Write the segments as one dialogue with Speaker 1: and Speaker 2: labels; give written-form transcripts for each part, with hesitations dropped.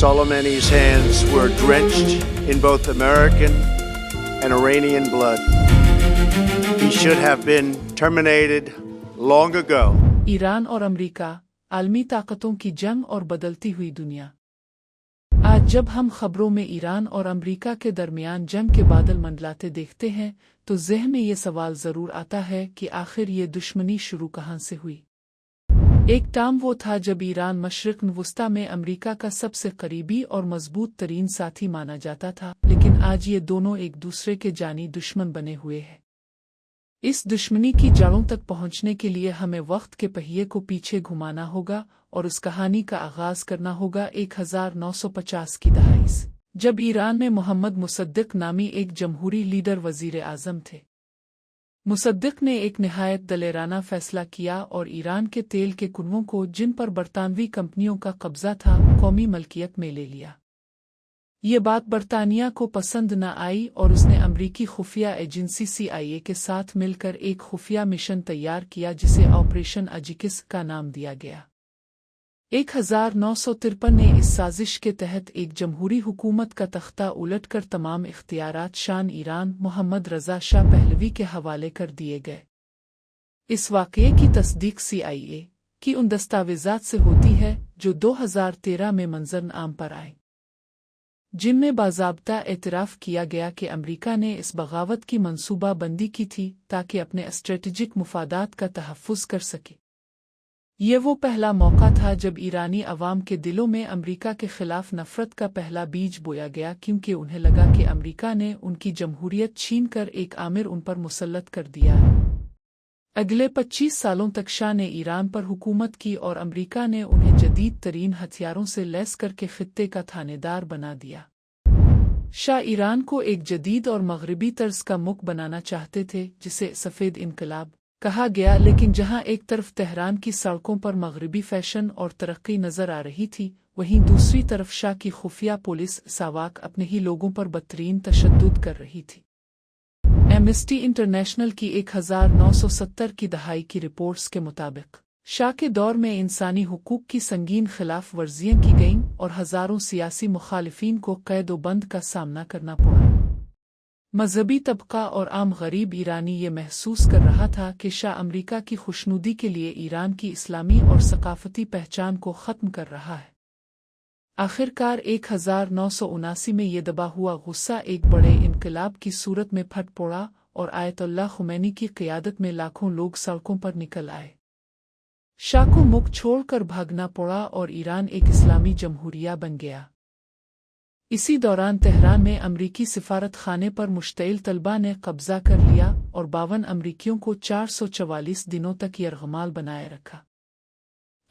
Speaker 1: Soleimani's hands were drenched in both American and Iranian blood. He should have been terminated long ago.
Speaker 2: Iran और America, आलमी ताकतों की जंग और बदलती हुई दुनिया। आज जब हम खबरों में ईरान और अमेरिका के दरमियान जंग के बादल मंडलाते देखते हैं तो ज़हन में ये सवाल ज़रूर आता है कि आखिर ये दुश्मनी शुरू कहाँ से हुई। एक टाइम वो था जब ईरान मशरिक़ वस्ता में अमेरिका का सबसे करीबी और मजबूत तरीन साथी माना जाता था, लेकिन आज ये दोनों एक दूसरे के जानी दुश्मन बने हुए हैं। इस दुश्मनी की जड़ों तक पहुंचने के लिए हमें वक्त के पहिए को पीछे घुमाना होगा और उस कहानी का आगाज करना होगा 1950 की दहाई से, जब ईरान में मोहम्मद मुसद्दिक नामी एक जमहूरी लीडर वजीर आज़म थे। मुसद्दिक ने एक निहायत दलेराना फैसला किया और ईरान के तेल के कुनवों को, जिन पर बरतानवी कंपनियों का कब्जा था, कौमी मलकियत में ले लिया। ये बात बरतानिया को पसंद न आई और उसने अमरीकी खुफिया एजेंसी CIA के साथ मिलकर एक खुफिया मिशन तैयार किया जिसे ऑपरेशन अजिकिस का नाम दिया गया। 1953 ने इस साजिश के तहत एक जमहूरी हुकूमत का तख्ता उलटकर तमाम इख्तियारात शान ईरान मोहम्मद रज़ा शाह पहलवी के हवाले कर दिए गए। इस वाक़ये की तस्दीक CIA की उन दस्तावेज़ात से होती है जो 2013 में मंजर आम पर आए, जिनमें बाज़ाब्ता एतराफ़ किया गया कि अमेरिका ने इस बगावत की मंसूबा बंदी की थी ताकि अपने स्ट्रेटेजिक मुफादात का तहफ़्फ़ुज़ कर सके। ये वो पहला मौका था जब ईरानी अवाम के दिलों में अमेरिका के ख़िलाफ़ नफ़रत का पहला बीज बोया गया, क्योंकि उन्हें लगा कि अमेरिका ने उनकी जमहूरियत छीन कर एक आमिर उन पर मुसल्लत कर दिया है। अगले 25 सालों तक शाह ने ईरान पर हुकूमत की और अमेरिका ने उन्हें जदीद तरीन हथियारों से लैस करके खित्ते का थानेदार बना दिया। शाह ईरान को एक जदीद और मगरबी तर्ज का मुल्क बनाना चाहते थे जिसे सफ़ेद इनकलाब कहा गया, लेकिन जहां एक तरफ तेहरान की सड़कों पर मगरबी फैशन और तरक्की नज़र आ रही थी, वहीं दूसरी तरफ शाह की खुफिया पुलिस सावाक अपने ही लोगों पर बदतरीन तशद्दुद कर रही थी। एम्नेस्टी इंटरनेशनल की 1970 की दहाई की रिपोर्ट्स के मुताबिक शाह के दौर में इंसानी हुकूक की संगीन खिलाफ वर्जियां की गईं और हज़ारों सियासी मुखालिफिन को कैद व बंद का सामना करना पड़ा। मजहबी तबका और आम गरीब ईरानी ये महसूस कर रहा था कि शाह अमेरिका की खुशनुदी के लिए ईरान की इस्लामी और सकाफती पहचान को ख़त्म कर रहा है। आखिरकार 1979 में ये दबा हुआ गुस्सा एक बड़े इनकलाब की सूरत में फट पड़ा और आयतुल्लाह खुमैनी की क़ियादत में लाखों लोग सड़कों पर निकल आए। शाह को मुल्क छोड़कर भागना पड़ा और ईरान एक इस्लामी जमहूरिया बन गया। इसी दौरान तेहरान में अमरीकी सिफारत खाने पर मुश्तइल तलबा ने कब्जा कर लिया और 52 अमरीकियों को 444 दिनों तक यरगमाल बनाए रखा।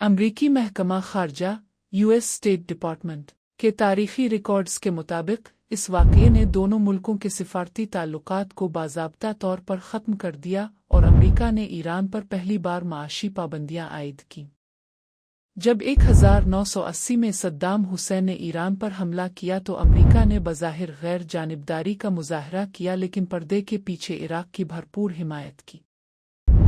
Speaker 2: अमरीकी महकमा खारजा US स्टेट डिपार्टमेंट के तारीखी रिकॉर्ड्स के मुताबिक इस वाक़ये ने दोनों मुल्कों के सिफारती ताल्लुकात को बाज़ाब्ता तौर पर ख़त्म कर दिया और अमरीका ने ईरान पर पहली बार माशी पाबंदियां आयद की। जब 1980 में सद्दाम हुसैन ने ईरान पर हमला किया तो अमेरिका ने बज़ाहिर गैर जानिबदारी का मुज़ाहरा किया, लेकिन पर्दे के पीछे इराक़ की भरपूर हिमायत की।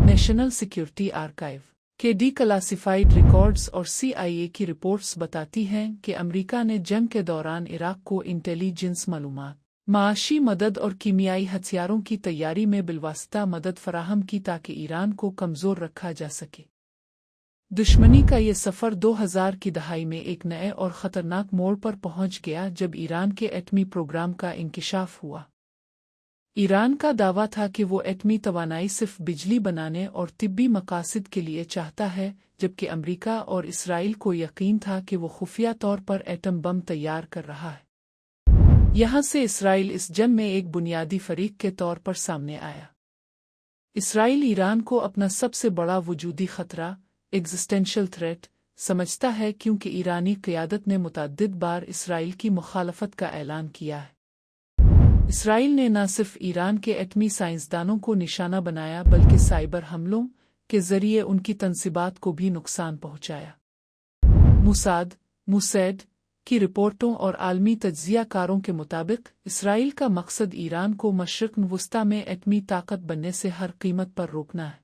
Speaker 2: नेशनल सिक्योरिटी आर्काइव के डिक्लासिफाइड रिकॉर्ड्स और CIA की रिपोर्ट्स बताती हैं कि अमेरिका ने जंग के दौरान इराक़ को इंटेलिजेंस मालूमात, माशी मदद और कीमियाई हथियारों की तैयारी में बिलवास्ता मदद फराहम की ताकि ईरान को कमज़ोर रखा जा सके। दुश्मनी का ये सफ़र 2000 की दहाई में एक नए और ख़तरनाक मोड़ पर पहुंच गया जब ईरान के एटमी प्रोग्राम का इंकिशाफ हुआ। ईरान का दावा था कि वो एटमी तवानाई सिर्फ बिजली बनाने और तिब्बी मकासद के लिए चाहता है, जबकि अमेरिका और इसराइल को यकीन था कि वो खुफिया तौर पर एटम बम तैयार कर रहा है। यहाँ से इसराइल इस जंग में एक बुनियादी फरीक के तौर पर सामने आया। इसराइल ईरान को अपना सबसे बड़ा वजूदी खतरा एग्जिस्टेंशियल थ्रेट समझता है, क्योंकि ईरानी क़यादत ने मुतअद्दिद बार इसराइल की मुखालफत का ऐलान किया है। इसराइल ने न सिर्फ ईरान के एटमी साइंसदानों को निशाना बनाया बल्कि साइबर हमलों के ज़रिए उनकी तंसीबात को भी नुकसान पहुंचाया। मुसैद की रिपोर्टों और आलमी तज्ज़ियाकारों के मुताबिक इसराइल का मकसद ईरान को मशरिक़ वस्ता में एटमी ताकत बनने से हर कीमत पर रोकना है।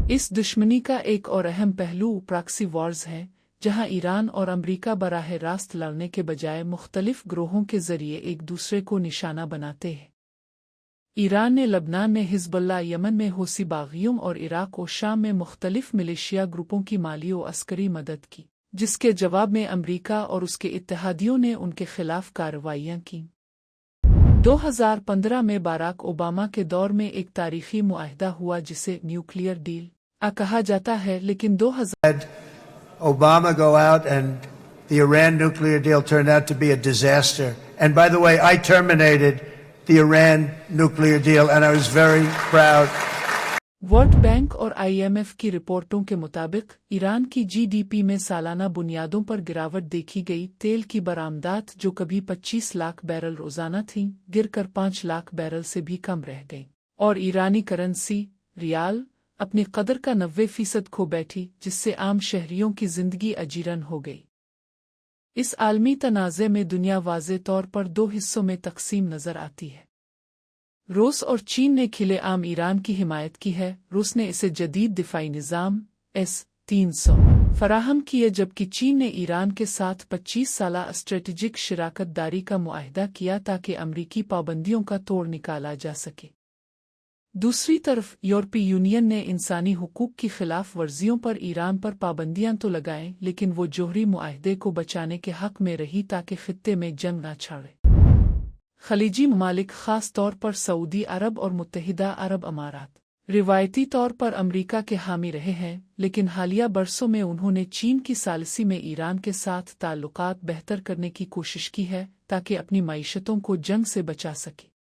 Speaker 2: इस दुश्मनी का एक और अहम पहलू प्रॉक्सी वॉर्स है, जहां ईरान और अमेरिका बराह रास्त लड़ने के बजाय मुख्तलिफ ग्रोहों के जरिए एक दूसरे को निशाना बनाते हैं। ईरान ने लबनान में हिजबुल्लाह, यमन में हूसी बागियों और इराक और शाम में मुख्तलिफ मिलिशिया ग्रुपों की माली और अस्करी मदद की, जिसके जवाब में अमेरिका और उसके इत्तेहादियों ने उनके खिलाफ कार्रवाइयां की। 2015 में बाराक ओबामा के दौर में एक तारीखी मुआहदा हुआ जिसे न्यूक्लियर डील कहा जाता है, लेकिन 2000
Speaker 1: Obama go out and the Iran nuclear deal turned out to be a disaster. And by the way, I terminated the Iran nuclear deal and I was very proud.
Speaker 2: World bank और IMF की रिपोर्टों के मुताबिक Iran की GDP में सालाना बुनियादों पर गिरावट देखी गई। तेल की बरामदात जो कभी 25 लाख बैरल रोजाना थीं, गिरकर 5 लाख बैरल से भी कम रह गई, और ईरानी करेंसी रियाल अपनी कदर का 90% खो बैठी, जिससे आम शहरियों की जिंदगी अजीरन हो गई। इस आलमी तनाज़े में दुनिया वाज़े तौर पर दो हिस्सों में तकसीम नजर आती है। रूस और चीन ने खिले आम ईरान की हिमायत की है। रूस ने इसे जदीद दिफाई निज़ाम S-300 फराहम किए, जबकि चीन ने ईरान के साथ 25 साला स्ट्रेटेजिक शराकत दारी का मुआहदा किया ताकि अमरीकी पाबंदियों का तोड़ निकाला जा सके। दूसरी तरफ यूरोपीय यूनियन ने इंसानी हुकूक की खिलाफ वर्जियों पर ईरान पर पाबंदियां तो लगाएं, लेकिन वो जोहरी मुआहदे को बचाने के हक में रही ताकि खित्ते में जंग न छाड़े। खलीजी ममालिक, खास तौर पर सऊदी अरब और मुत्तहिदा अरब अमारात, रिवायती तौर पर अमरीका के हामी रहे हैं, लेकिन हालिया बरसों में उन्होंने चीन की सालिसी में ईरान के साथ ताल्लुकात बेहतर करने की कोशिश की है ताकि अपनी मईशतों को जंग से बचा सके।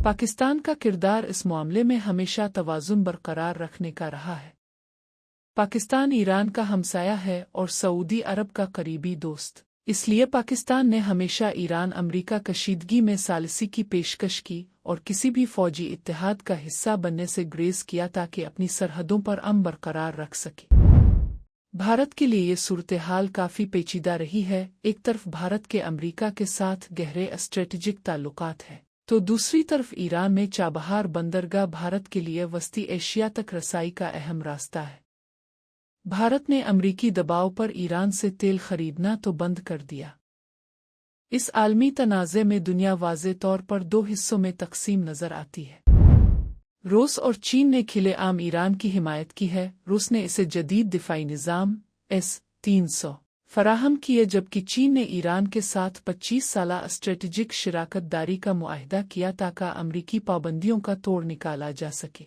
Speaker 2: पाकिस्तान का किरदार इस मामले में हमेशा तवाज़ुन बरकरार रखने का रहा है। पाकिस्तान ईरान का हमसाया है और सऊदी अरब का करीबी दोस्त, इसलिए पाकिस्तान ने हमेशा ईरान अमरीका कशीदगी में सालिसी की पेशकश की और किसी भी फौजी इत्तेहाद का हिस्सा बनने से गुरेज किया ताकि अपनी सरहदों पर अमन बरकरार रख सके। भारत के लिए ये सूरत हाल काफ़ी पेचीदा रही है। एक तरफ भारत के अमरीका के साथ गहरे स्ट्रेटेजिक ताल्लुकात हैं, तो दूसरी तरफ ईरान में चाबहार बंदरगाह भारत के लिए वस्ती एशिया तक रसाई का अहम रास्ता है। भारत ने अमरीकी दबाव पर ईरान से तेल खरीदना तो बंद कर दिया। इस आलमी तनाज़े में दुनिया वाज़े तौर पर दो हिस्सों में तकसीम नजर आती है। रूस और चीन ने खिले आम ईरान की हिमायत की है। रूस ने इसे जदीद दिफाई निज़ाम S-300 फराहम किए, जबकि चीन ने ईरान के साथ 25 साला स्ट्रेटेजिक शराकत दारी का मुआहदा किया ताकि अमरीकी पाबंदियों का तोड़ निकाला जा सके।